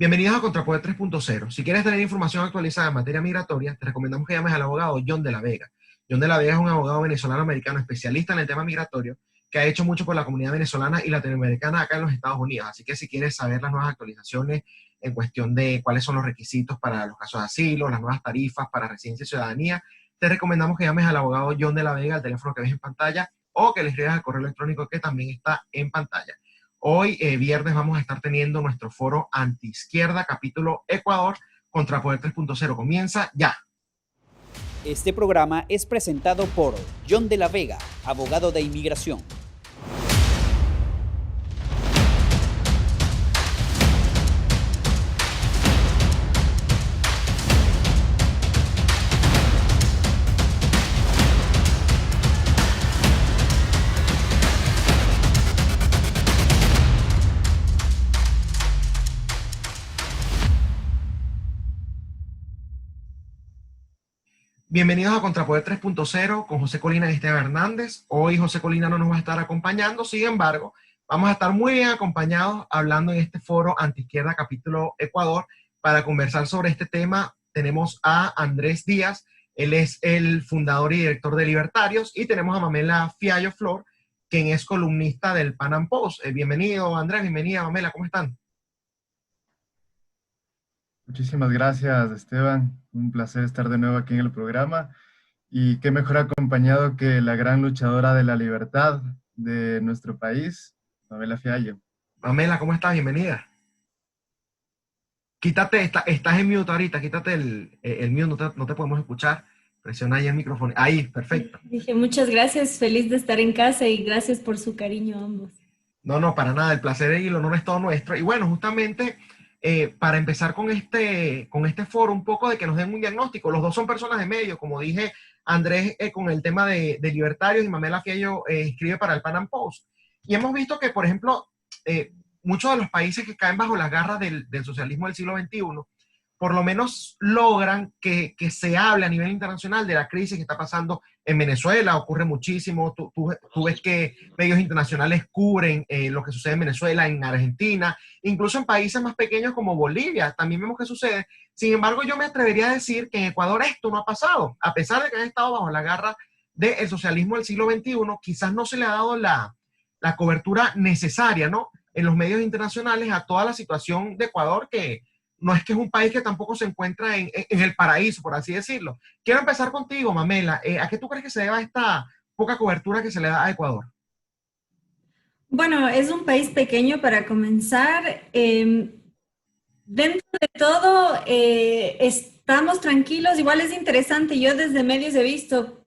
Bienvenidos a Contrapoder 3.0. Si quieres tener información actualizada en materia migratoria, te recomendamos que llames al abogado John de la Vega. John de la Vega es un abogado venezolano-americano especialista en el tema migratorio que ha hecho mucho por la comunidad venezolana y latinoamericana acá en los Estados Unidos. Así que si quieres saber las nuevas actualizaciones en cuestión de cuáles son los requisitos para los casos de asilo, las nuevas tarifas para residencia y ciudadanía, te recomendamos que llames al abogado John de la Vega al teléfono que ves en pantalla o que le escribas al correo electrónico que también está en pantalla. Hoy, viernes, vamos a estar teniendo nuestro foro Antiizquierda, capítulo Ecuador, Contrapoder 3.0. Comienza ya. Este programa es presentado por John de la Vega, abogado de inmigración. Bienvenidos a Contrapoder 3.0 con José Colina y Esteban Hernández. Hoy José Colina no nos va a estar acompañando, sin embargo, vamos a estar muy bien acompañados hablando en este foro Antiizquierda capítulo Ecuador. Para conversar sobre este tema tenemos a Andrés Díaz, él es el fundador y director de Libertarios, y tenemos a Mamela Fiallo Flor, quien es columnista del Pan Am Post. Bienvenido Andrés, bienvenida Mamela, ¿cómo están? Muchísimas gracias, Esteban. Un placer estar de nuevo aquí en el programa. Y qué mejor acompañado que la gran luchadora de la libertad de nuestro país, Mamela Fiallo. Mamela, ¿cómo estás? Bienvenida. Quítate, estás en mute ahorita, quítate el mute, no te podemos escuchar. Presiona ahí el micrófono. Ahí, perfecto. Dije, muchas gracias, feliz de estar en casa y gracias por su cariño a ambos. No, para nada, el placer y el honor es todo nuestro. Y bueno, justamente para empezar con este foro, un poco de que nos den un diagnóstico. Los dos son personas de medio, como dije, Andrés con el tema de libertarios y Mamela Fiallo escribe para el Pan Am Post. Y hemos visto que, por ejemplo, muchos de los países que caen bajo las garras del socialismo del siglo XXI, por lo menos logran que se hable a nivel internacional de la crisis que está pasando en Venezuela. Ocurre muchísimo, tú ves que medios internacionales cubren lo que sucede en Venezuela, en Argentina, incluso en países más pequeños como Bolivia, también vemos que sucede. Sin embargo, yo me atrevería a decir que en Ecuador esto no ha pasado, a pesar de que han estado bajo la garra del socialismo del siglo XXI, quizás no se le ha dado la cobertura necesaria, ¿no?, en los medios internacionales a toda la situación de Ecuador, que no es que es un país que tampoco se encuentra en el paraíso, por así decirlo. Quiero empezar contigo, Mamela. ¿A qué tú crees que se deba esta poca cobertura que se le da a Ecuador? Bueno, es un país pequeño para comenzar. Dentro de todo, estamos tranquilos. Igual es interesante, yo desde medios he visto,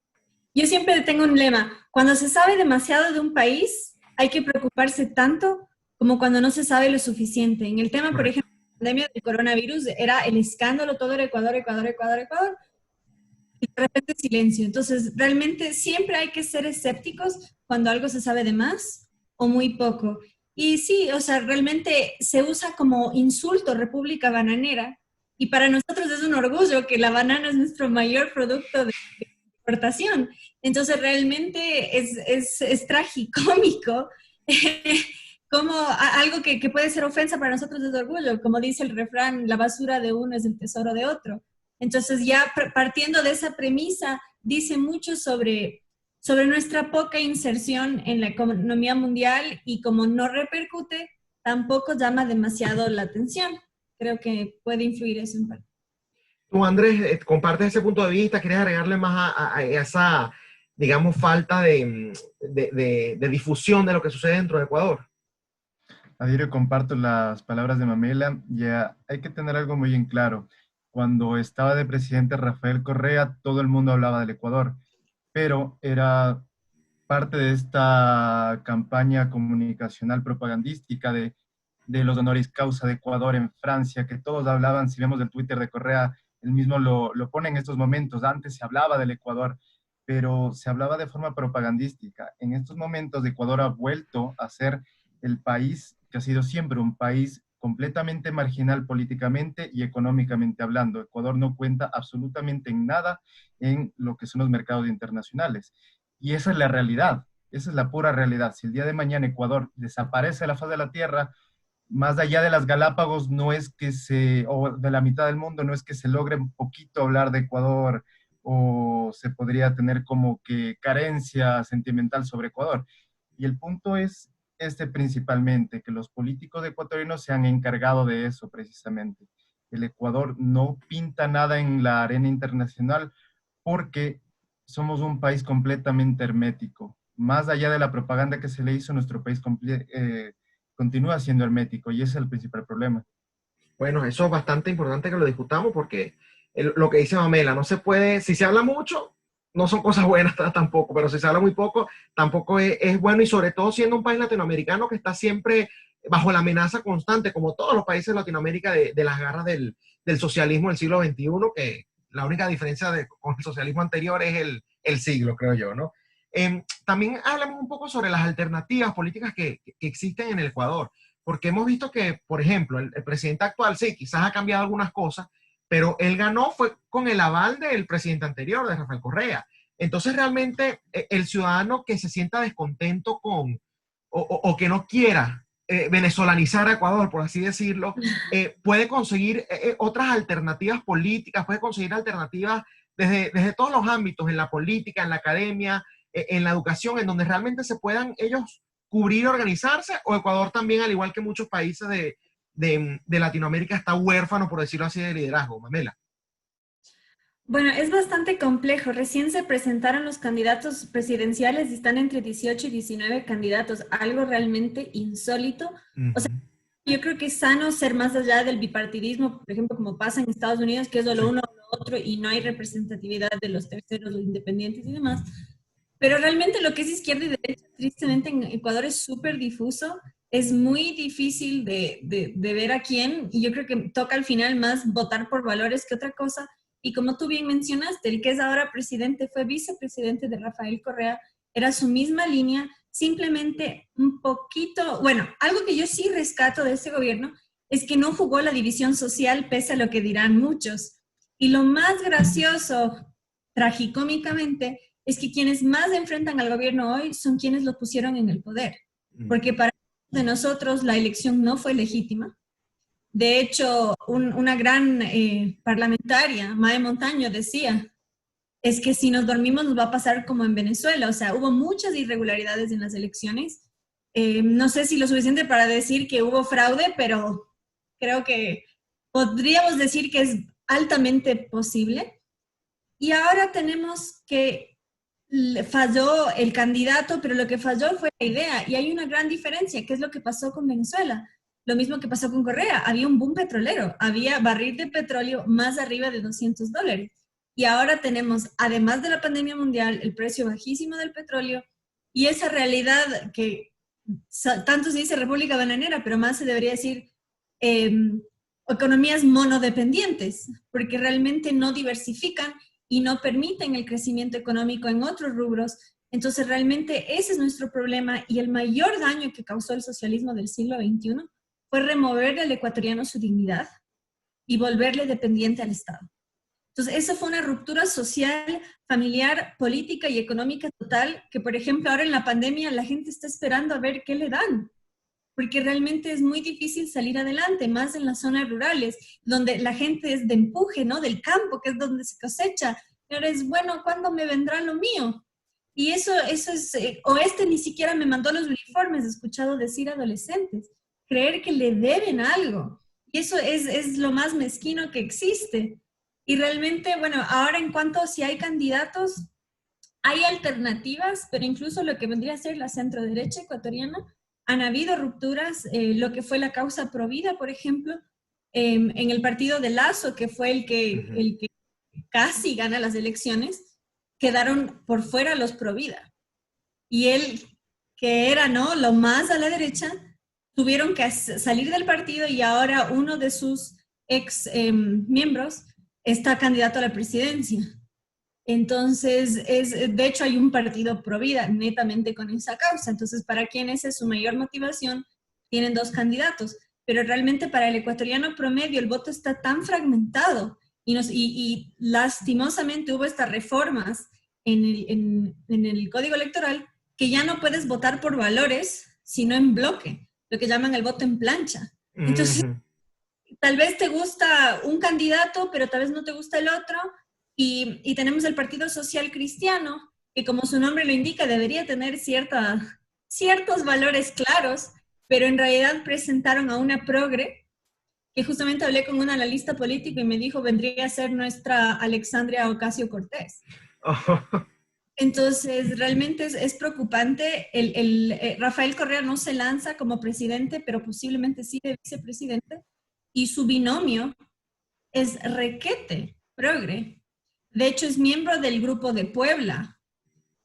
yo siempre tengo un lema: cuando se sabe demasiado de un país, hay que preocuparse tanto como cuando no se sabe lo suficiente. En el tema, por ejemplo, pandemia del coronavirus, era el escándalo, todo era Ecuador, y de repente silencio. Entonces, realmente siempre hay que ser escépticos cuando algo se sabe de más o muy poco. Y sí, o sea, realmente se usa como insulto República Bananera, y para nosotros es un orgullo que la banana es nuestro mayor producto de exportación. Entonces, realmente es tragicómico como algo que puede ser ofensa para nosotros es orgullo. Como dice el refrán, la basura de uno es el tesoro de otro. Entonces, ya partiendo de esa premisa, dice mucho sobre nuestra poca inserción en la economía mundial, y como no repercute, tampoco llama demasiado la atención. Creo que puede influir eso en parte. Tú, Andrés, compartes ese punto de vista. ¿Quieres agregarle más a esa, digamos, falta de difusión de lo que sucede dentro de Ecuador? Adhiero, comparto las palabras de Mamela. Ya hay que tener algo muy en claro. Cuando estaba de presidente Rafael Correa, todo el mundo hablaba del Ecuador, pero era parte de esta campaña comunicacional propagandística de los honoris causa de Ecuador en Francia, que todos hablaban. Si vemos el Twitter de Correa, él mismo lo pone en estos momentos. Antes se hablaba del Ecuador, pero se hablaba de forma propagandística. En estos momentos, Ecuador ha vuelto a ser el país que ha sido siempre un país completamente marginal políticamente y económicamente hablando. Ecuador no cuenta absolutamente en nada en lo que son los mercados internacionales. Y esa es la realidad, esa es la pura realidad. Si el día de mañana Ecuador desaparece de la faz de la tierra, más allá de las Galápagos no es que o de la mitad del mundo, no es que se logre un poquito hablar de Ecuador o se podría tener como que carencia sentimental sobre Ecuador. Y el punto es principalmente, que los políticos ecuatorianos se han encargado de eso precisamente. El Ecuador no pinta nada en la arena internacional porque somos un país completamente hermético. Más allá de la propaganda que se le hizo, nuestro país continúa siendo hermético y ese es el principal problema. Bueno, eso es bastante importante que lo discutamos porque lo que dice Mamela, no se puede, si se habla mucho, no son cosas buenas tampoco, pero si se habla muy poco, tampoco es bueno, y sobre todo siendo un país latinoamericano que está siempre bajo la amenaza constante, como todos los países de Latinoamérica, de las garras del socialismo del siglo XXI, que la única diferencia con el socialismo anterior es el siglo, creo yo, ¿no? También hablamos un poco sobre las alternativas políticas que existen en el Ecuador, porque hemos visto que, por ejemplo, el presidente actual, sí, quizás ha cambiado algunas cosas, pero él ganó fue con el aval del presidente anterior, de Rafael Correa. Entonces, realmente, el ciudadano que se sienta descontento o que no quiera venezolanizar a Ecuador, por así decirlo, puede conseguir otras alternativas políticas, puede conseguir alternativas desde todos los ámbitos, en la política, en la academia, en la educación, en donde realmente se puedan ellos cubrir y organizarse, o Ecuador también, al igual que muchos países de Latinoamérica, está huérfano, por decirlo así, de liderazgo. Mamela. Bueno, es bastante complejo. Recién se presentaron los candidatos presidenciales y están entre 18 y 19 candidatos, algo realmente insólito. O sea, yo creo que es sano ser más allá del bipartidismo, por ejemplo, como pasa en Estados Unidos, que es lo uno o lo otro y no hay representatividad de los terceros, los independientes y demás. Pero realmente lo que es izquierda y derecha, tristemente en Ecuador es súper difuso. Es muy difícil de ver a quién, y yo creo que toca al final más votar por valores que otra cosa. Y como tú bien mencionaste, el que es ahora presidente fue vicepresidente de Rafael Correa, era su misma línea, simplemente un poquito, bueno, algo que yo sí rescato de ese gobierno es que no jugó la división social pese a lo que dirán muchos. Y lo más gracioso, tragicómicamente, es que quienes más enfrentan al gobierno hoy son quienes lo pusieron en el poder. Porque para nosotros la elección no fue legítima. De hecho, una gran parlamentaria, Mae Montaño, decía, es que si nos dormimos nos va a pasar como en Venezuela. O sea, hubo muchas irregularidades en las elecciones. No sé si lo suficiente para decir que hubo fraude, pero creo que podríamos decir que es altamente posible. Y ahora tenemos que falló el candidato, pero lo que falló fue la idea. Y hay una gran diferencia, que es lo que pasó con Venezuela. Lo mismo que pasó con Correa, había un boom petrolero, había barril de petróleo más arriba de $200. Y ahora tenemos, además de la pandemia mundial, el precio bajísimo del petróleo y esa realidad que tanto se dice República Bananera, pero más se debería decir economías monodependientes, porque realmente no diversifican y no permiten el crecimiento económico en otros rubros. Entonces realmente ese es nuestro problema y el mayor daño que causó el socialismo del siglo XXI fue removerle al ecuatoriano su dignidad y volverle dependiente al Estado. Entonces, esa fue una ruptura social, familiar, política y económica total, que por ejemplo ahora en la pandemia la gente está esperando a ver qué le dan, porque realmente es muy difícil salir adelante, más en las zonas rurales, donde la gente es de empuje, ¿no? Del campo, que es donde se cosecha. Pero es, bueno, ¿cuándo me vendrá lo mío? Y eso es, o ni siquiera me mandó los uniformes, he escuchado decir adolescentes, creer que le deben algo. Y eso es lo más mezquino que existe. Y realmente, bueno, ahora en cuanto a si hay candidatos, hay alternativas, pero incluso lo que vendría a ser la centro-derecha ecuatoriana, han habido rupturas, lo que fue la causa Provida, por ejemplo, en el partido de Lazo, que fue el que casi gana las elecciones, quedaron por fuera los Provida. Y él, que era, ¿no?, lo más a la derecha, tuvieron que salir del partido y ahora uno de sus ex miembros está candidato a la presidencia. Entonces, de hecho hay un partido Provida netamente con esa causa. Entonces, para quienes es su mayor motivación, tienen dos candidatos. Pero realmente para el ecuatoriano promedio el voto está tan fragmentado y lastimosamente hubo estas reformas en el código electoral que ya no puedes votar por valores, sino en bloque, lo que llaman el voto en plancha. Entonces, Ujú. tal vez te gusta un candidato, pero tal vez no te gusta el otro. Y tenemos el Partido Social Cristiano, que como su nombre lo indica, debería tener ciertos valores claros, pero en realidad presentaron a una progre, que justamente hablé con un analista político y me dijo, vendría a ser nuestra Alexandria Ocasio-Cortez. Entonces, realmente es preocupante. Rafael Correa no se lanza como presidente, pero posiblemente sí de vicepresidente. Y su binomio es requete, progre. De hecho, es miembro del Grupo de Puebla.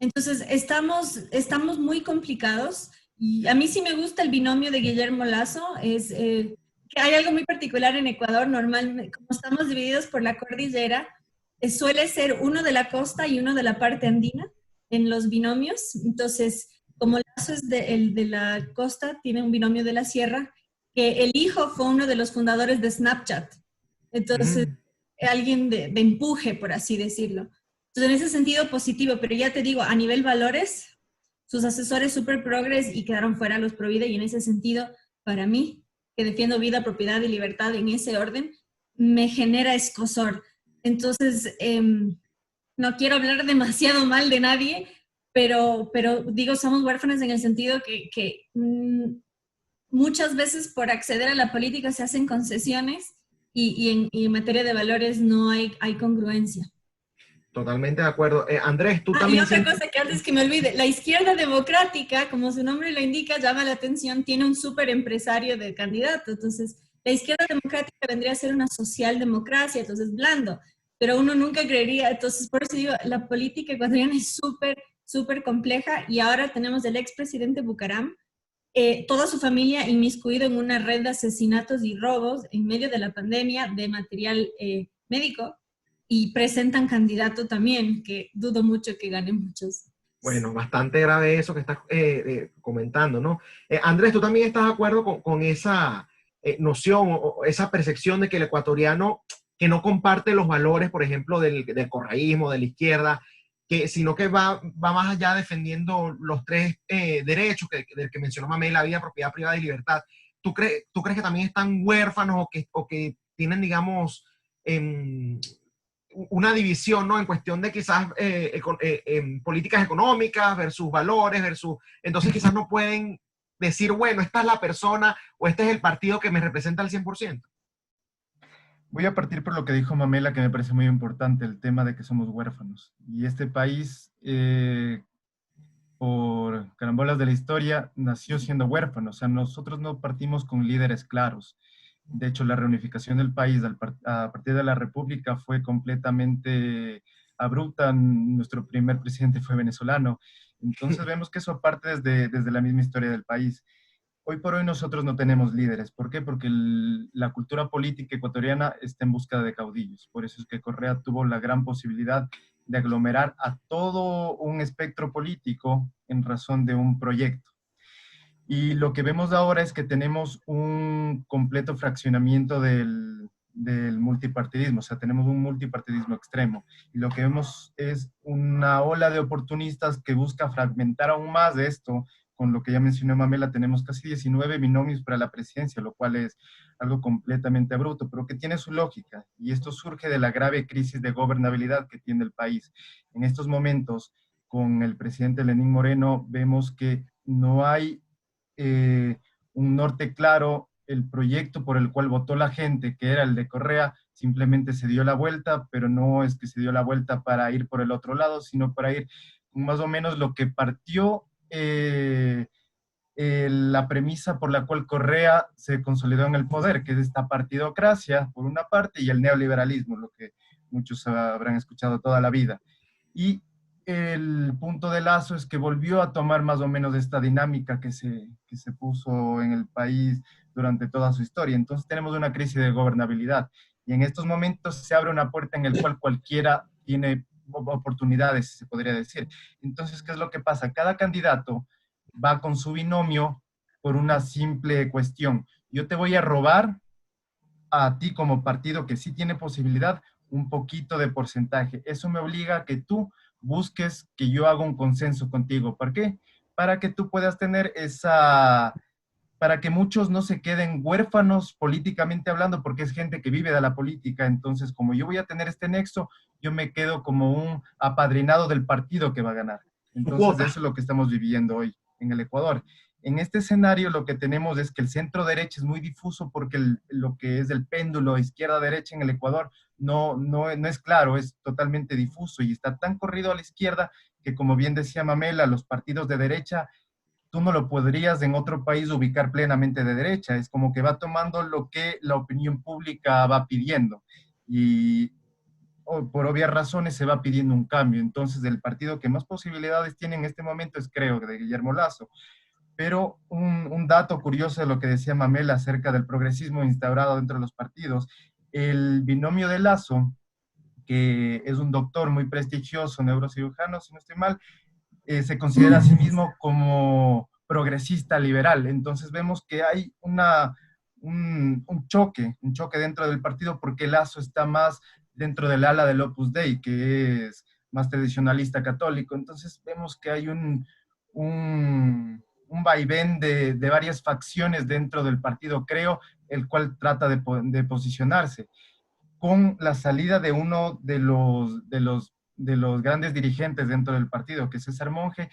Entonces, estamos muy complicados. Y a mí sí me gusta el binomio de Guillermo Lazo. Que hay algo muy particular en Ecuador. Normalmente, como estamos divididos por la cordillera, suele ser uno de la costa y uno de la parte andina en los binomios. Entonces, como Lazo es el de la costa, tiene un binomio de la sierra, que el hijo fue uno de los fundadores de Snapchat. Entonces, Mm. alguien de empuje, por así decirlo. Entonces, en ese sentido positivo, pero ya te digo, a nivel valores, sus asesores súper progres y quedaron fuera los Provida, y en ese sentido, para mí, que defiendo vida, propiedad y libertad en ese orden, me genera escozor. Entonces, no quiero hablar demasiado mal de nadie, pero digo, somos huérfanos en el sentido que muchas veces por acceder a la política se hacen concesiones y en materia de valores no hay congruencia. Totalmente de acuerdo. Andrés, tú Y también otra sientes... cosa que antes que me olvide, la izquierda democrática, como su nombre lo indica, llama la atención, tiene un súper empresario de candidato. Entonces, la izquierda democrática vendría a ser una socialdemocracia, entonces blando, pero uno nunca creería. Entonces, por eso digo, la política ecuatoriana es súper compleja, y ahora tenemos el expresidente Bucaram, toda su familia inmiscuido en una red de asesinatos y robos en medio de la pandemia de material médico, y presentan candidato también, que dudo mucho que ganen muchos. Bueno, bastante grave eso que estás comentando, ¿no? Andrés, ¿tú también estás de acuerdo con esa noción o esa percepción de que el ecuatoriano que no comparte los valores, por ejemplo, del correísmo, de la izquierda, sino que va más allá defendiendo los tres derechos del que mencionó Mamé, la vida, propiedad privada y libertad? ¿Tú crees que también están huérfanos o que tienen, digamos, em, una división, ¿no? En cuestión de quizás políticas económicas versus valores, entonces quizás no pueden decir, bueno, esta es la persona o este es el partido que me representa al 100%? Voy a partir por lo que dijo Mamela, que me parece muy importante, el tema de que somos huérfanos. Y este país, por carambolas de la historia, nació siendo huérfano. O sea, nosotros no partimos con líderes claros. De hecho, la reunificación del país a partir de la República fue completamente abrupta. Nuestro primer presidente fue venezolano. Entonces vemos que eso parte desde la misma historia del país. Hoy por hoy nosotros no tenemos líderes. ¿Por qué? Porque la cultura política ecuatoriana está en busca de caudillos. Por eso es que Correa tuvo la gran posibilidad de aglomerar a todo un espectro político en razón de un proyecto. Y lo que vemos ahora es que tenemos un completo fraccionamiento del multipartidismo, o sea, tenemos un multipartidismo extremo. Y lo que vemos es una ola de oportunistas que busca fragmentar aún más de esto. Con lo que ya mencionó Mamela, tenemos casi 19 binomios para la presidencia, lo cual es algo completamente abrupto, pero que tiene su lógica. Y esto surge de la grave crisis de gobernabilidad que tiene el país. En estos momentos, con el presidente Lenín Moreno, vemos que no hay un norte claro. El proyecto por el cual votó la gente, que era el de Correa, simplemente se dio la vuelta, pero no es que se dio la vuelta para ir por el otro lado, sino para ir más o menos lo que partió la premisa por la cual Correa se consolidó en el poder, que es esta partidocracia, por una parte, y el neoliberalismo, lo que muchos habrán escuchado toda la vida. Y el punto de Lazo es que volvió a tomar más o menos esta dinámica que se puso en el país durante toda su historia. Entonces tenemos una crisis de gobernabilidad, y en estos momentos se abre una puerta en la cual cualquiera tiene oportunidades, se podría decir. Entonces, ¿qué es lo que pasa? Cada candidato va con su binomio por una simple cuestión. Yo te voy a robar a ti como partido que sí tiene posibilidad un poquito de porcentaje. Eso me obliga a que tú busques que yo haga un consenso contigo. ¿Por qué? Para que tú puedas tener para que muchos no se queden huérfanos políticamente hablando, porque es gente que vive de la política. Entonces, como yo voy a tener este nexo, yo me quedo como un apadrinado del partido que va a ganar. Entonces, eso es lo que estamos viviendo hoy en el Ecuador. En este escenario lo que tenemos es que el centro derecha es muy difuso porque lo que es el péndulo izquierda-derecha en el Ecuador no es claro, es totalmente difuso y está tan corrido a la izquierda que, como bien decía Mamela, los partidos de derecha tú no lo podrías en otro país ubicar plenamente de derecha. Es como que va tomando lo que la opinión pública va pidiendo. Y por obvias razones se va pidiendo un cambio. Entonces, el partido que más posibilidades tiene en este momento es, creo, de Guillermo Lasso. Pero un dato curioso de lo que decía Mamela acerca del progresismo instaurado dentro de los partidos, el binomio de Lasso, que es un doctor muy prestigioso, neurocirujano, si no estoy mal, se considera a sí mismo como progresista liberal. Entonces vemos que hay un choque dentro del partido porque Lasso está más dentro del ala del Opus Dei, que es más tradicionalista católico. Entonces vemos que hay un vaivén de varias facciones dentro del partido, creo, el cual trata de posicionarse. Con la salida de uno de los grandes dirigentes dentro del partido, que es César Monge,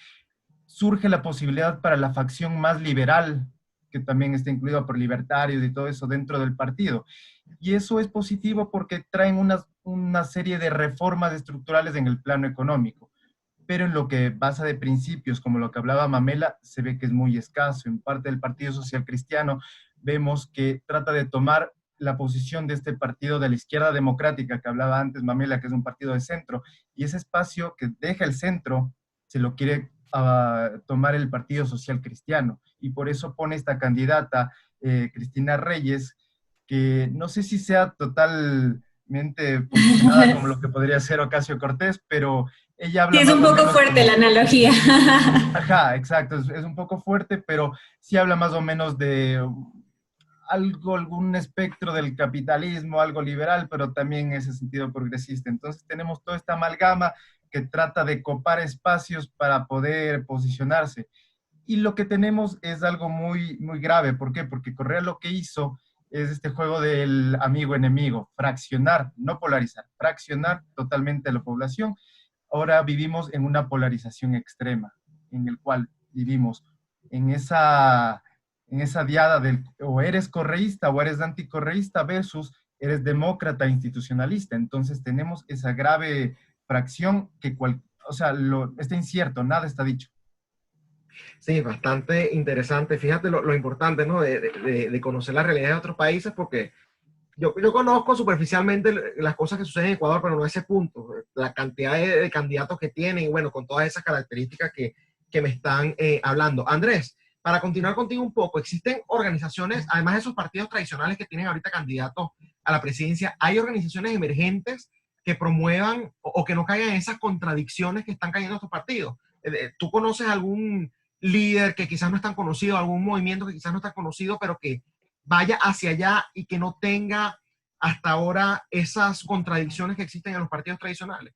surge la posibilidad para la facción más liberal, que también está incluida por libertarios y todo eso dentro del partido. Y eso es positivo porque traen una serie de reformas estructurales en el plano económico. Pero en lo que basa de principios, como lo que hablaba Mamela, se ve que es muy escaso. En parte del Partido Social Cristiano vemos que trata de tomar la posición de este partido de la izquierda democrática que hablaba antes Mamela, que es un partido de centro, y ese espacio que deja el centro se lo quiere tomar el Partido Social Cristiano, y por eso pone esta candidata, Cristina Reyes, que no sé si sea totalmente posicionada como lo que podría ser Ocasio Cortés, pero ella habla... Sí, es un poco fuerte la analogía. Ajá, exacto, es un poco fuerte, pero sí habla más o menos de algún espectro del capitalismo, algo liberal, pero también en ese sentido progresista. Entonces tenemos toda esta amalgama que trata de copar espacios para poder posicionarse. Y lo que tenemos es algo muy, muy grave. ¿Por qué? Porque Correa lo que hizo es este juego del amigo-enemigo, fraccionar, no polarizar, fraccionar totalmente a la población. Ahora vivimos en una polarización extrema, en el cual vivimos en esa diada del o eres correísta o eres anticorreísta versus eres demócrata institucionalista. Entonces tenemos esa grave fracción que está incierto, nada está dicho. Sí, bastante interesante. Fíjate lo importante, ¿no? De conocer la realidad de otros países, porque yo conozco superficialmente las cosas que suceden en Ecuador, pero no a ese punto. La cantidad de candidatos que tienen, y bueno, con todas esas características que me están hablando. Andrés, para continuar contigo un poco, existen organizaciones, además de esos partidos tradicionales que tienen ahorita candidatos a la presidencia, hay organizaciones emergentes que promuevan o que no caigan en esas contradicciones que están cayendo estos partidos. ¿Tú conoces algún líder que quizás no es tan conocido, algún movimiento que quizás no es tan conocido, pero que vaya hacia allá y que no tenga hasta ahora esas contradicciones que existen en los partidos tradicionales?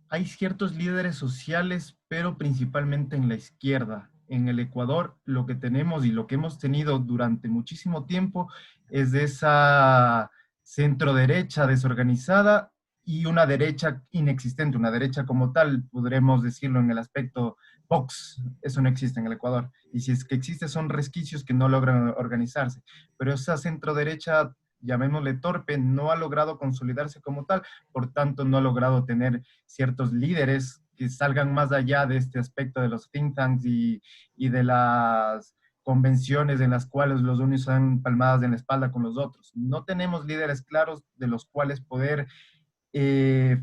Hay ciertos líderes sociales, pero principalmente en la izquierda. En el Ecuador, lo que tenemos y lo que hemos tenido durante muchísimo tiempo es de esa centro derecha desorganizada y una derecha inexistente, una derecha como tal, podremos decirlo en el aspecto Vox, eso no existe en el Ecuador. Y si es que existe, son resquicios que no logran organizarse. Pero esa centro derecha, llamémosle torpe, no ha logrado consolidarse como tal, por tanto no ha logrado tener ciertos líderes que salgan más allá de este aspecto de los think tanks y de las convenciones en las cuales los unos están palmadas en la espalda con los otros. No tenemos líderes claros de los cuales poder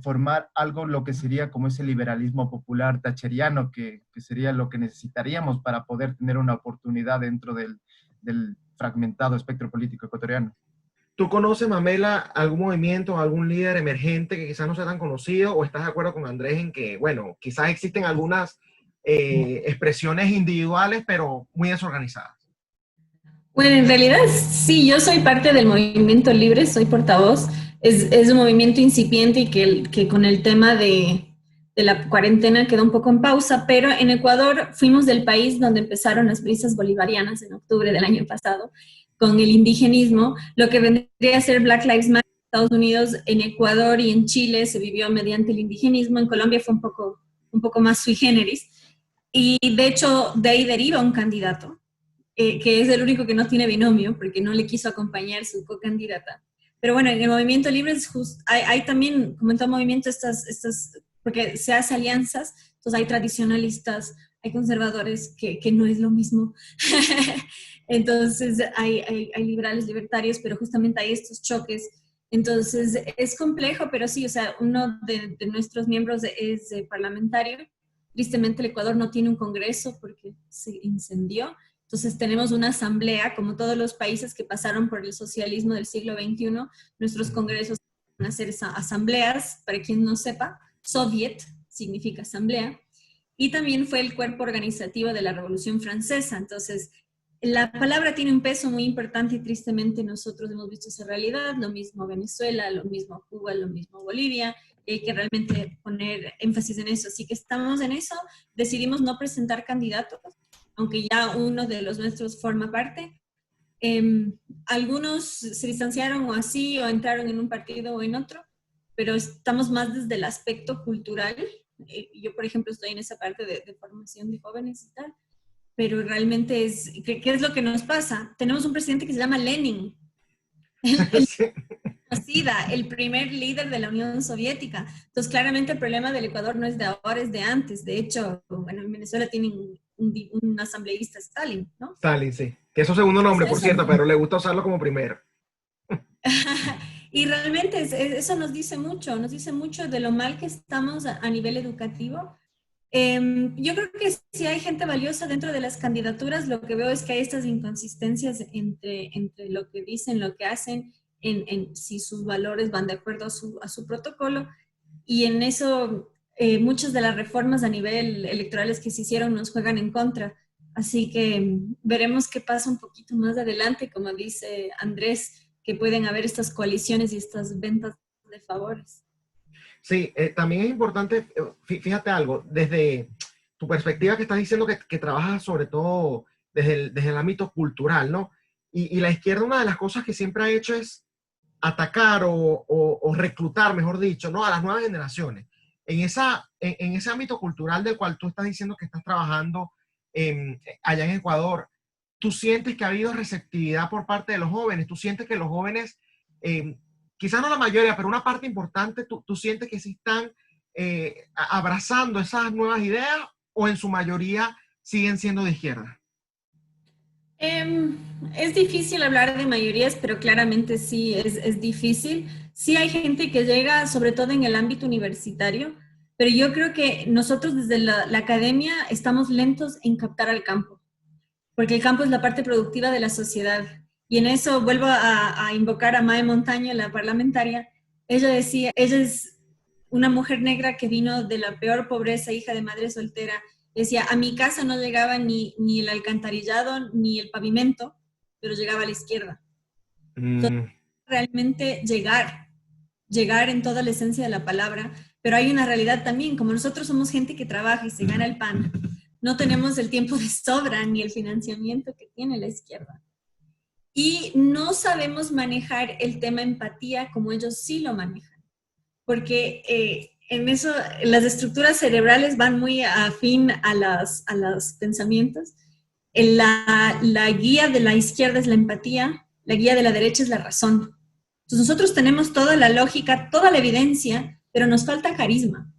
formar algo, lo que sería como ese liberalismo popular thatcheriano, que sería lo que necesitaríamos para poder tener una oportunidad dentro del fragmentado espectro político ecuatoriano. ¿Tú conoces, Mamela, algún movimiento, algún líder emergente que quizás no sea tan conocido, o estás de acuerdo con Andrés en que, bueno, quizás existen algunas expresiones individuales, pero muy desorganizadas? Bueno, en realidad sí, yo soy parte del movimiento libre, soy portavoz. Es un movimiento incipiente y que con el tema de la cuarentena quedó un poco en pausa, pero en Ecuador fuimos del país donde empezaron las brisas bolivarianas en octubre del año pasado, con el indigenismo, lo que vendría a ser Black Lives Matter en Estados Unidos, en Ecuador y en Chile se vivió mediante el indigenismo, en Colombia fue un poco más sui generis, y de hecho de ahí deriva un candidato, que es el único que no tiene binomio, porque no le quiso acompañar su co-candidata. Pero bueno, en el movimiento libre hay también, como en todo movimiento, porque se hace alianzas, entonces hay tradicionalistas, hay conservadores, que no es lo mismo. Entonces hay liberales, libertarios, pero justamente hay estos choques. Entonces es complejo, pero sí, o sea, uno de nuestros miembros es parlamentario. Tristemente el Ecuador no tiene un congreso porque se incendió. Entonces tenemos una asamblea, como todos los países que pasaron por el socialismo del siglo XXI, nuestros congresos van a ser asambleas, para quien no sepa, Soviet significa asamblea, y también fue el cuerpo organizativo de la Revolución Francesa. Entonces, la palabra tiene un peso muy importante y tristemente nosotros hemos visto esa realidad, lo mismo Venezuela, lo mismo Cuba, lo mismo Bolivia, y hay que realmente poner énfasis en eso. Así que estamos en eso, decidimos no presentar candidatos, aunque ya uno de los nuestros forma parte. Algunos se distanciaron o así, o entraron en un partido o en otro, pero estamos más desde el aspecto cultural. Yo, por ejemplo, estoy en esa parte de formación de jóvenes y tal, pero realmente ¿qué es lo que nos pasa? Tenemos un presidente que se llama Lenin, el primer líder de la Unión Soviética. Entonces, claramente el problema del Ecuador no es de ahora, es de antes. De hecho, bueno, en Venezuela tienen un asambleísta, Stalin, ¿no? Stalin, sí. Que es su segundo nombre, por cierto, pero le gusta usarlo como primero. Y realmente eso nos dice mucho de lo mal que estamos a nivel educativo. Yo creo que si hay gente valiosa dentro de las candidaturas, lo que veo es que hay estas inconsistencias entre lo que dicen, lo que hacen, en si sus valores van de acuerdo a su protocolo, y en eso muchas de las reformas a nivel electorales que se hicieron nos juegan en contra. Así que veremos qué pasa un poquito más adelante, como dice Andrés, que pueden haber estas coaliciones y estas ventas de favores. Sí, también es importante, fíjate algo, desde tu perspectiva que estás diciendo que trabajas sobre todo desde el ámbito cultural, ¿no? Y la izquierda, una de las cosas que siempre ha hecho es atacar o reclutar, mejor dicho, ¿no? A las nuevas generaciones. En ese ámbito cultural del cual tú estás diciendo que estás trabajando allá en Ecuador, ¿tú sientes que ha habido receptividad por parte de los jóvenes? ¿Tú sientes que los jóvenes, quizás no la mayoría, pero una parte importante, tú sientes que sí están abrazando esas nuevas ideas o en su mayoría siguen siendo de izquierda? Es difícil hablar de mayorías, pero claramente sí es difícil. Sí hay gente que llega, sobre todo en el ámbito universitario, pero yo creo que nosotros desde la academia estamos lentos en captar al campo, porque el campo es la parte productiva de la sociedad. Y en eso vuelvo a invocar a Mae Montaño, la parlamentaria. Ella decía, ella es una mujer negra que vino de la peor pobreza, hija de madre soltera. Decía, a mi casa no llegaba ni el alcantarillado ni el pavimento, pero llegaba a la izquierda. Entonces, realmente llegar en toda la esencia de la palabra, pero hay una realidad también, como nosotros somos gente que trabaja y se gana el pan, no tenemos el tiempo de sobra ni el financiamiento que tiene la izquierda. Y no sabemos manejar el tema empatía como ellos sí lo manejan, porque en eso las estructuras cerebrales van muy afín a los pensamientos. La guía de la izquierda es la empatía, la guía de la derecha es la razón. Entonces nosotros tenemos toda la lógica, toda la evidencia, pero nos falta carisma.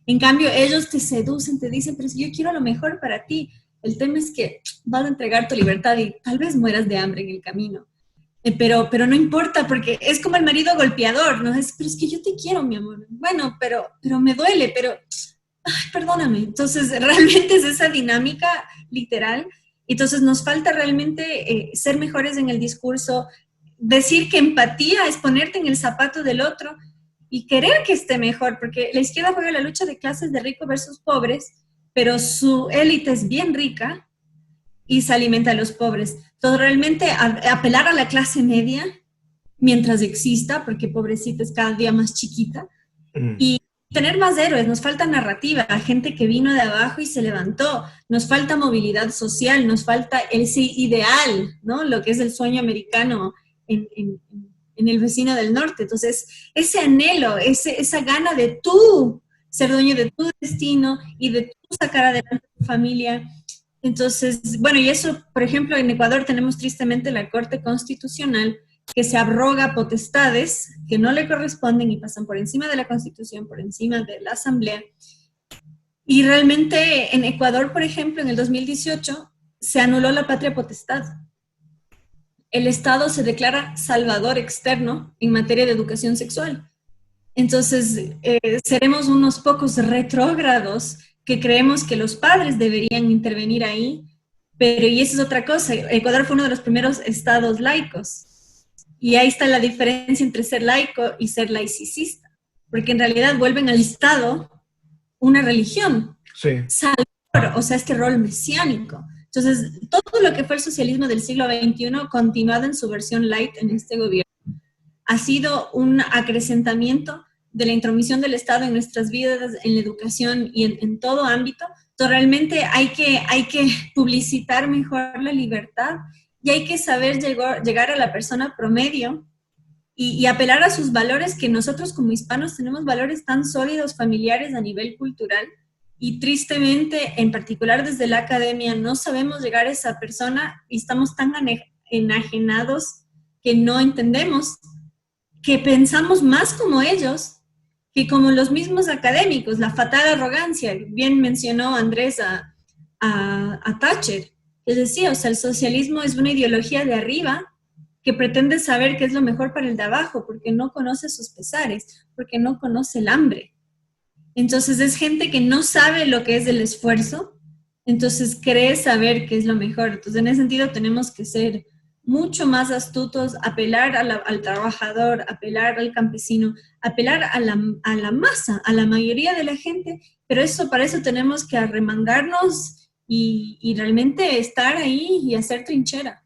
En cambio, ellos te seducen, te dicen, pero si yo quiero lo mejor para ti. El tema es que vas a entregar tu libertad y tal vez mueras de hambre en el camino. Pero no importa, porque es como el marido golpeador, ¿no? Pero es que yo te quiero, mi amor. Bueno, pero me duele, pero ay, perdóname. Entonces, realmente es esa dinámica literal. Entonces, nos falta realmente ser mejores en el discurso, decir que empatía es ponerte en el zapato del otro y querer que esté mejor, porque la izquierda juega la lucha de clases de ricos versus pobres, pero su élite es bien rica y se alimenta a los pobres. Entonces, realmente apelar a la clase media, mientras exista, porque pobrecita es cada día más chiquita, y tener más héroes, nos falta narrativa, gente que vino de abajo y se levantó, nos falta movilidad social, nos falta ese ideal, ¿no? Lo que es el sueño americano en el vecino del norte. Entonces, ese anhelo, esa gana de tú ser dueño de tu destino y de tú sacar adelante tu familia. Entonces, bueno, y eso, por ejemplo, en Ecuador tenemos tristemente la Corte Constitucional que se abroga potestades que no le corresponden y pasan por encima de la Constitución, por encima de la Asamblea. Y realmente en Ecuador, por ejemplo, en el 2018 se anuló la patria potestad. El Estado se declara salvador externo en materia de educación sexual. Entonces, seremos unos pocos retrógrados que creemos que los padres deberían intervenir ahí, pero y esa es otra cosa, Ecuador fue uno de los primeros estados laicos, y ahí está la diferencia entre ser laico y ser laicista, porque en realidad vuelven al Estado una religión, Sí. salvador, o sea, este rol mesiánico. Entonces, todo lo que fue el socialismo del siglo XXI, continuado en su versión light en este gobierno, ha sido un acrecentamiento de la intromisión del Estado en nuestras vidas, en la educación y en todo ámbito. Entonces, realmente hay que publicitar mejor la libertad y hay que saber llegar a la persona promedio y apelar a sus valores, que nosotros como hispanos tenemos valores tan sólidos, familiares a nivel cultural, y tristemente, en particular desde la academia, no sabemos llegar a esa persona y estamos tan enajenados que no entendemos, que pensamos más como ellos que como los mismos académicos, la fatal arrogancia. Bien mencionó Andrés a Thatcher, que decía, o sea, el socialismo es una ideología de arriba que pretende saber qué es lo mejor para el de abajo, porque no conoce sus pesares, porque no conoce el hambre. Entonces es gente que no sabe lo que es el esfuerzo, entonces cree saber qué es lo mejor. Entonces en ese sentido tenemos que ser mucho más astutos, apelar al trabajador, apelar al campesino, apelar a la masa, a la mayoría de la gente, pero para eso tenemos que arremangarnos y realmente estar ahí y hacer trinchera.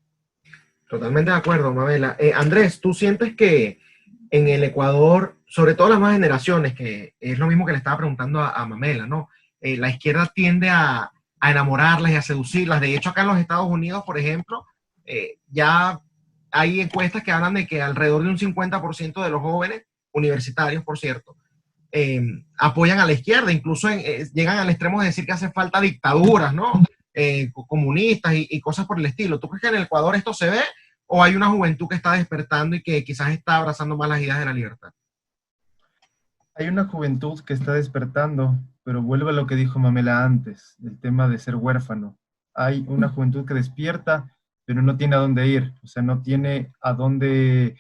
Totalmente de acuerdo, Mabela. Andrés, ¿tú sientes que en el Ecuador, sobre todo las nuevas generaciones, que es lo mismo que le estaba preguntando a Mamela, ¿no? La izquierda tiende a enamorarlas y a seducirlas. De hecho, acá en los Estados Unidos, por ejemplo, ya hay encuestas que hablan de que alrededor de un 50% de los jóvenes universitarios, por cierto, apoyan a la izquierda, incluso llegan al extremo de decir que hace falta dictaduras, ¿no? Comunistas y cosas por el estilo. ¿Tú crees que en el Ecuador esto se ve o hay una juventud que está despertando y que quizás está abrazando más las ideas de la libertad? Hay una juventud que está despertando, pero vuelvo a lo que dijo Mamela antes, el tema de ser huérfano. Hay una juventud que despierta, pero no tiene a dónde ir, o sea, no tiene a dónde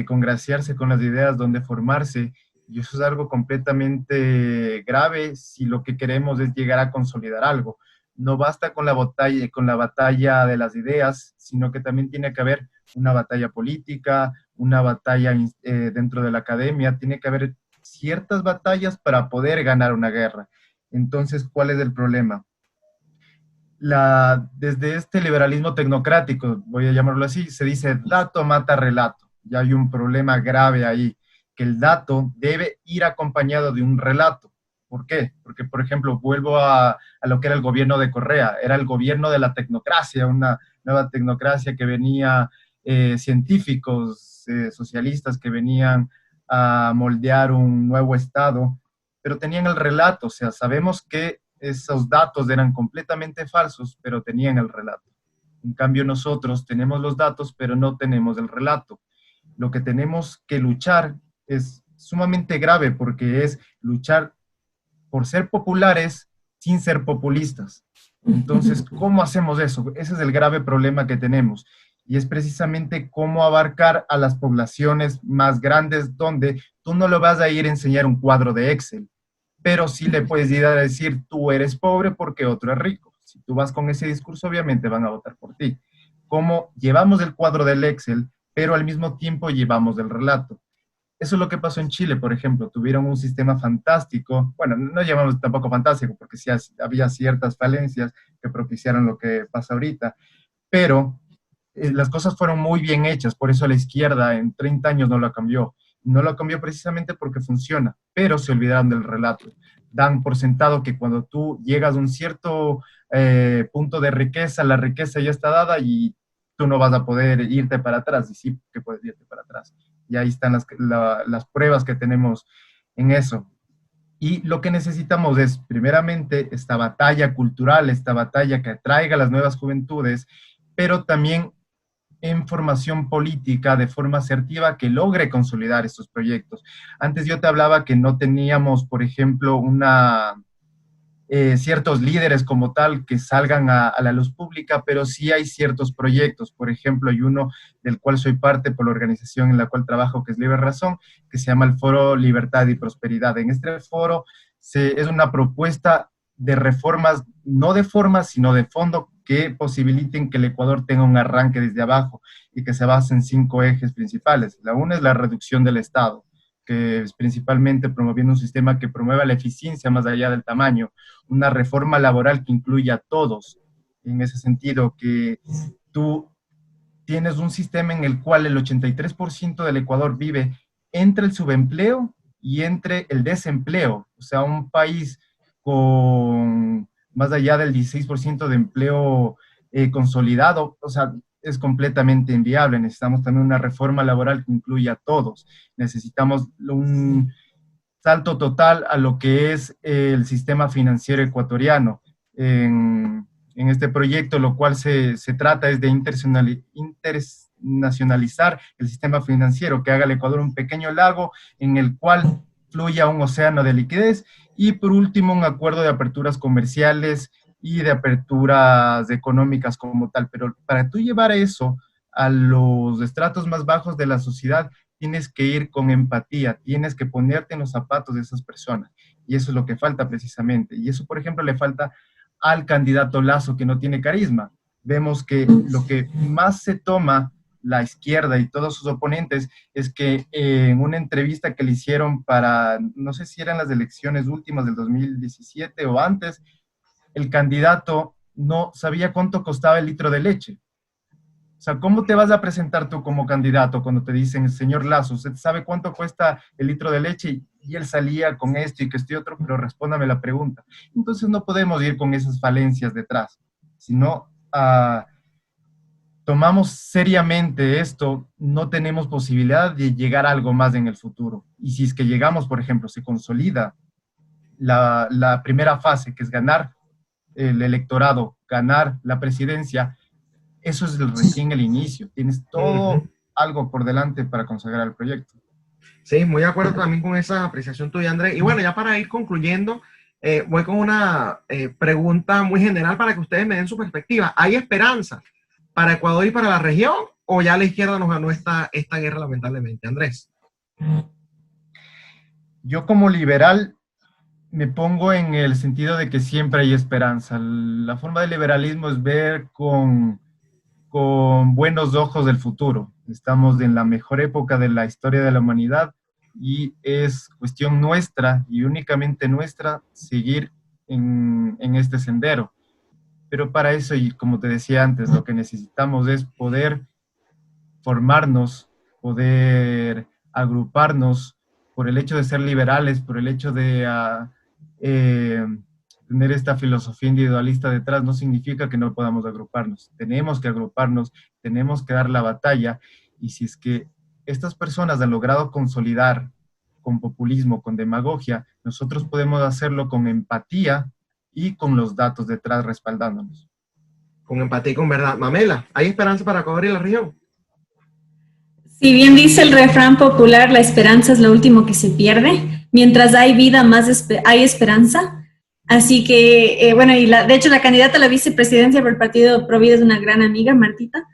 congraciarse con las ideas, dónde formarse, y eso es algo completamente grave si lo que queremos es llegar a consolidar algo. No basta con la batalla de las ideas, sino que también tiene que haber una batalla política, una batalla dentro de la academia, tiene que haber ciertas batallas para poder ganar una guerra. Entonces, ¿cuál es el problema? Desde este liberalismo tecnocrático, voy a llamarlo así, se dice dato mata relato. Ya hay un problema grave ahí, que el dato debe ir acompañado de un relato. ¿Por qué? Porque, por ejemplo, vuelvo a lo que era el gobierno de Correa, era el gobierno de la tecnocracia, una nueva tecnocracia que venía, científicos, socialistas que venían a moldear un nuevo Estado, pero tenían el relato, o sea, sabemos que esos datos eran completamente falsos, pero tenían el relato. En cambio, nosotros tenemos los datos, pero no tenemos el relato. Lo que tenemos que luchar es sumamente grave, porque es luchar por ser populares sin ser populistas. Entonces, ¿cómo hacemos eso? Ese es el grave problema que tenemos. Y es precisamente cómo abarcar a las poblaciones más grandes, donde tú no le vas a ir a enseñar un cuadro de Excel, pero sí le puedes ir a decir, tú eres pobre porque otro es rico. Si tú vas con ese discurso, obviamente van a votar por ti. ¿Cómo llevamos el cuadro del Excel, pero al mismo tiempo llevamos el relato? Eso es lo que pasó en Chile, por ejemplo. Tuvieron un sistema fantástico. Bueno, no llamamos tampoco fantástico, porque sí había ciertas falencias que propiciaron lo que pasa ahorita, pero las cosas fueron muy bien hechas, por eso la izquierda en 30 años no la cambió. no lo cambió precisamente porque funciona, pero se olvidaron del relato. Dan por sentado que cuando tú llegas a un cierto punto de riqueza, la riqueza ya está dada y tú no vas a poder irte para atrás, y sí que puedes irte para atrás. Y ahí están las pruebas que tenemos en eso. Y lo que necesitamos es, primeramente, esta batalla cultural, esta batalla que atraiga a las nuevas juventudes, pero también en formación política de forma asertiva que logre consolidar estos proyectos. Antes yo te hablaba que no teníamos, por ejemplo, ciertos líderes como tal que salgan a la luz pública, pero sí hay ciertos proyectos. Por ejemplo, hay uno del cual soy parte por la organización en la cual trabajo, que es Libre Razón, que se llama el Foro Libertad y Prosperidad. En este foro es una propuesta de reformas, no de forma, sino de fondo, que posibiliten que el Ecuador tenga un arranque desde abajo y que se base en 5 ejes principales. La una es la reducción del Estado, que es principalmente promoviendo un sistema que promueva la eficiencia más allá del tamaño, una reforma laboral que incluya a todos, en ese sentido, que tú tienes un sistema en el cual el 83% del Ecuador vive entre el subempleo y entre el desempleo, o sea, un país con más allá del 16% de empleo consolidado, o sea, es completamente inviable. Necesitamos también una reforma laboral que incluya a todos. Necesitamos un salto total a lo que es el sistema financiero ecuatoriano. En este proyecto, lo cual se trata es de internacionalizar el sistema financiero, que haga el Ecuador un pequeño lago en el cual fluya un océano de liquidez. Y por último, un acuerdo de aperturas comerciales y de aperturas económicas como tal. Pero para tú llevar eso a los estratos más bajos de la sociedad, tienes que ir con empatía, tienes que ponerte en los zapatos de esas personas. Y eso es lo que falta precisamente. Y eso, por ejemplo, le falta al candidato Lasso, que no tiene carisma. Vemos que lo que más se toma la izquierda y todos sus oponentes es que en una entrevista que le hicieron para, no sé si eran las elecciones últimas del 2017 o antes, el candidato no sabía cuánto costaba el litro de leche. O sea, ¿cómo te vas a presentar tú como candidato cuando te dicen, señor Lasso, ¿usted sabe cuánto cuesta el litro de leche? Y él salía con esto y que esto y otro, pero respóndame la pregunta. Entonces no podemos ir con esas falencias detrás, sino tomamos seriamente esto, no tenemos posibilidad de llegar a algo más en el futuro. Y si es que llegamos, por ejemplo, se consolida la primera fase, que es ganar el electorado, ganar la presidencia, eso es recién el inicio. Tienes todo algo por delante para consagrar el proyecto. Sí, muy de acuerdo también con esa apreciación tuya, Andrés. Y bueno, ya para ir concluyendo, voy con una pregunta muy general para que ustedes me den su perspectiva. ¿Hay esperanza para Ecuador y para la región, o ya la izquierda nos ganó esta guerra lamentablemente? Andrés. Yo como liberal me pongo en el sentido de que siempre hay esperanza. La forma del liberalismo es ver con buenos ojos el futuro. Estamos en la mejor época de la historia de la humanidad y es cuestión nuestra y únicamente nuestra seguir en este sendero. Pero para eso, y como te decía antes, lo que necesitamos es poder formarnos, poder agruparnos por el hecho de ser liberales, por el hecho de tener esta filosofía individualista detrás, no significa que no podamos agruparnos. Tenemos que agruparnos, tenemos que dar la batalla, y si es que estas personas han logrado consolidar con populismo, con demagogia, nosotros podemos hacerlo con empatía y con los datos detrás respaldándonos. Con empatía y con verdad. Mamela, ¿hay esperanza para Ecuador y la región? Si bien dice el refrán popular, la esperanza es lo último que se pierde. Mientras hay vida, hay esperanza. Así que, bueno, y de hecho la candidata a la vicepresidencia por el Partido Provida es una gran amiga, Martita.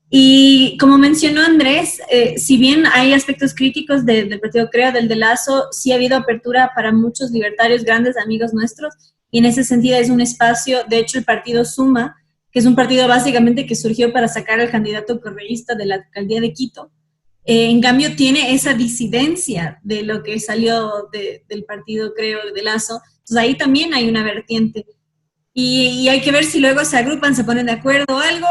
Y como mencionó Andrés, si bien hay aspectos críticos del Partido Creo, del de Lasso, sí ha habido apertura para muchos libertarios, grandes amigos nuestros, y en ese sentido es un espacio. De hecho, el partido Suma, que es un partido básicamente que surgió para sacar al candidato correísta de la alcaldía de Quito, en cambio tiene esa disidencia de lo que salió del partido, creo, de Lasso. Entonces ahí también hay una vertiente. Y hay que ver si luego se agrupan, se ponen de acuerdo o algo.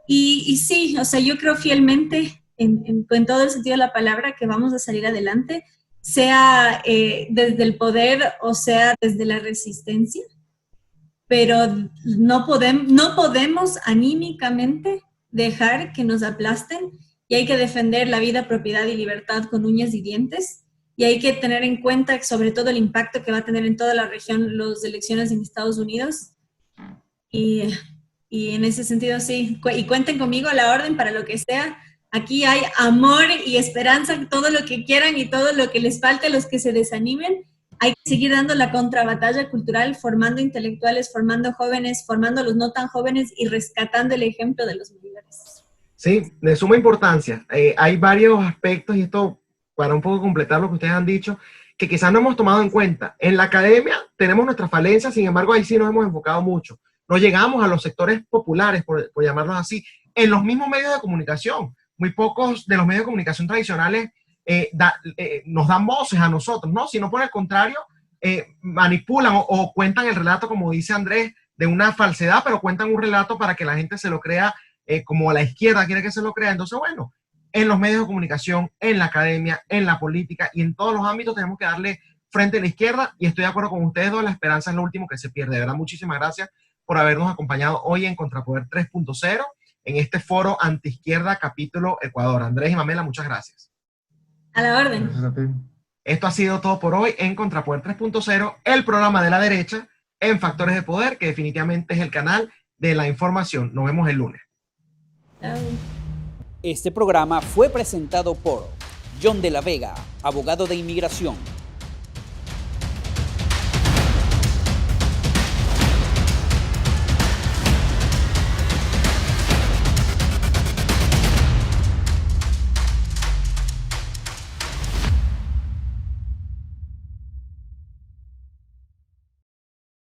Y sí, o sea, yo creo fielmente en todo el sentido de la palabra, que vamos a salir adelante, sea desde el poder o sea desde la resistencia, pero no podemos anímicamente dejar que nos aplasten y hay que defender la vida, propiedad y libertad con uñas y dientes. Y hay que tener en cuenta sobre todo el impacto que va a tener en toda la región las elecciones en Estados Unidos. Y en ese sentido, sí. Y cuenten conmigo a la orden para lo que sea. Aquí hay amor y esperanza, todo lo que quieran y todo lo que les falte a los que se desanimen. Hay que seguir dando la contrabatalla cultural, formando intelectuales, formando jóvenes, formando a los no tan jóvenes y rescatando el ejemplo de los mayores. Sí, de suma importancia. Hay varios aspectos, y esto para un poco completar lo que ustedes han dicho, que quizás no hemos tomado en cuenta. En la academia tenemos nuestras falencias, sin embargo, ahí sí nos hemos enfocado mucho. No llegamos a los sectores populares, por llamarlos así, en los mismos medios de comunicación. Muy pocos de los medios de comunicación tradicionales nos dan voces a nosotros, ¿no? Sino por el contrario, manipulan o cuentan el relato, como dice Andrés, de una falsedad, pero cuentan un relato para que la gente se lo crea como la izquierda quiere que se lo crea. Entonces, bueno, en los medios de comunicación, en la academia, en la política y en todos los ámbitos tenemos que darle frente a la izquierda, y estoy de acuerdo con ustedes dos, la esperanza es lo último que se pierde. De verdad, muchísimas gracias por habernos acompañado hoy en Contrapoder 3.0, en este foro antiizquierda capítulo Ecuador. Andrés y Mamela, muchas gracias. A la orden. Gracias a ti. Esto ha sido todo por hoy en Contrapoder 3.0, el programa de la derecha en Factores de Poder, que definitivamente es el canal de la información. Nos vemos el lunes. Chao. Este programa fue presentado por John de la Vega, abogado de inmigración.